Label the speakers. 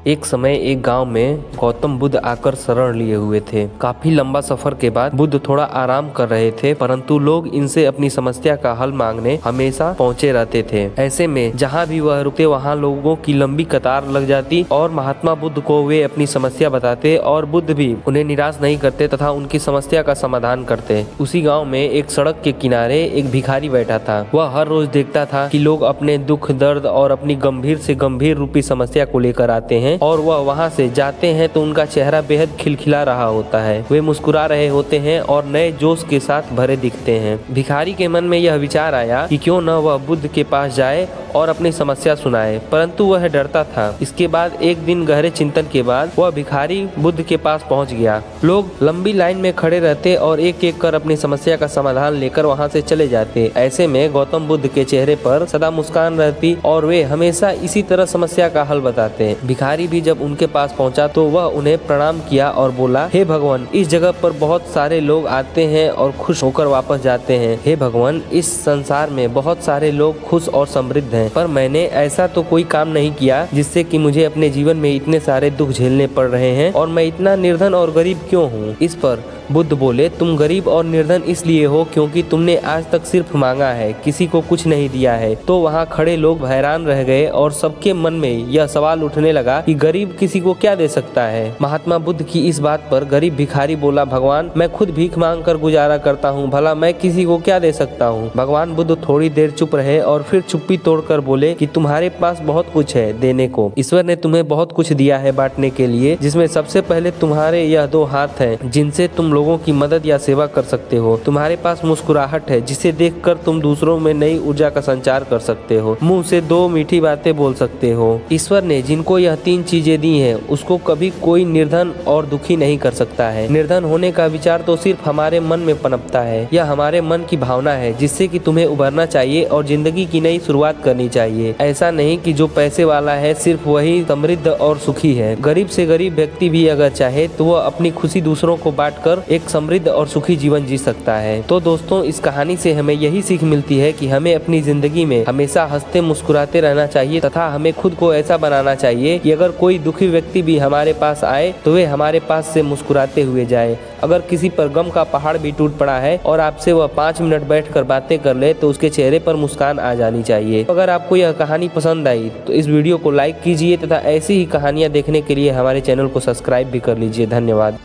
Speaker 1: एक समय एक गांव में गौतम बुद्ध आकर शरण लिए हुए थे। काफी लंबा सफर के बाद बुद्ध थोड़ा आराम कर रहे थे, परंतु लोग इनसे अपनी समस्या का हल मांगने हमेशा पहुंचे रहते थे। ऐसे में जहां भी वह रुकते वहां लोगों की लंबी कतार लग जाती और महात्मा बुद्ध को वे अपनी समस्या बताते और बुद्ध भी उन्हें निराश नहीं करते तथा उनकी समस्या का समाधान करते। उसी गाँव में एक सड़क के किनारे एक भिखारी बैठा था। वह हर रोज देखता था कि लोग अपने दुख दर्द और अपनी गंभीर से गंभीर रूपी समस्या को लेकर आते हैं और वह वहां से जाते हैं तो उनका चेहरा बेहद खिलखिला रहा होता है। वे मुस्कुरा रहे होते हैं और नए जोश के साथ भरे दिखते हैं। भिखारी के मन में यह विचार आया कि क्यों न वह बुद्ध के पास जाए और अपनी समस्या सुनाए, परंतु वह डरता था। इसके बाद एक दिन गहरे चिंतन के बाद वह भिखारी बुद्ध के पास पहुंच गया। लोग लंबी लाइन में खड़े रहते और एक एक कर अपनी समस्या का समाधान लेकर वहां से चले जाते। ऐसे में गौतम बुद्ध के चेहरे पर सदा मुस्कान रहती और वे हमेशा इसी तरह समस्या का हल बताते। भिखारी भी जब उनके पास पहुंचा तो वह उन्हें प्रणाम किया और बोला, हे भगवान, इस जगह पर बहुत सारे लोग आते हैं और खुश होकर वापस जाते हैं। हे भगवान, इस संसार में बहुत सारे लोग खुश और समृद्ध हैं, पर मैंने ऐसा तो कोई काम नहीं किया जिससे कि मुझे अपने जीवन में इतने सारे दुख झेलने पड़ रहे हैं और मैं इतना निर्धन और गरीब क्यों हूँ। इस पर बुद्ध बोले, तुम गरीब और निर्धन इसलिए हो क्योंकि तुमने आज तक सिर्फ मांगा है, किसी को कुछ नहीं दिया है। तो वहाँ खड़े लोग हैरान रह गए और सबके मन में यह सवाल उठने लगा कि गरीब किसी को क्या दे सकता है। महात्मा बुद्ध की इस बात पर गरीब भिखारी बोला, भगवान, मैं खुद भीख मांग कर गुजारा करता हूँ, भला मैं किसी को क्या दे सकता हूँ। भगवान बुद्ध थोड़ी देर चुप रहे और फिर चुप्पी तोड़कर बोले कि तुम्हारे पास बहुत कुछ है देने को। ईश्वर ने तुम्हें बहुत कुछ दिया है बांटने के लिए, जिसमें सबसे पहले तुम्हारे यह 2 हाथ हैं जिनसे तुम लोगों की मदद या सेवा कर सकते हो। तुम्हारे पास मुस्कुराहट है जिसे देखकर तुम दूसरों में नई ऊर्जा का संचार कर सकते हो। मुंह से 2 मीठी बातें बोल सकते हो। ईश्वर ने जिनको यह 3 चीजें दी हैं, उसको कभी कोई निर्धन और दुखी नहीं कर सकता है। निर्धन होने का विचार तो सिर्फ हमारे मन में पनपता है। यह हमारे मन की भावना है जिससे कि तुम्हें उभरना चाहिए और जिंदगी की नई शुरुआत करनी चाहिए। ऐसा नहीं कि जो पैसे वाला है सिर्फ वही समृद्ध और सुखी है। गरीब से गरीब व्यक्ति भी अगर चाहे तो वह अपनी खुशी दूसरों को बांटकर एक समृद्ध और सुखी जीवन जी सकता है। तो दोस्तों, इस कहानी से हमें यही सीख मिलती है कि हमें अपनी जिंदगी में हमेशा हंसते मुस्कुराते रहना चाहिए तथा हमें खुद को ऐसा बनाना चाहिए कि अगर कोई दुखी व्यक्ति भी हमारे पास आए तो वे हमारे पास से मुस्कुराते हुए जाए। अगर किसी पर गम का पहाड़ भी टूट पड़ा है और आपसे वह 5 मिनट बैठकर बातें कर ले तो उसके चेहरे पर मुस्कान आ जानी चाहिए। अगर आपको यह कहानी पसंद आई तो इस वीडियो को लाइक कीजिए तथा ऐसी ही कहानियाँ देखने के लिए हमारे चैनल को सब्सक्राइब भी कर लीजिए। धन्यवाद।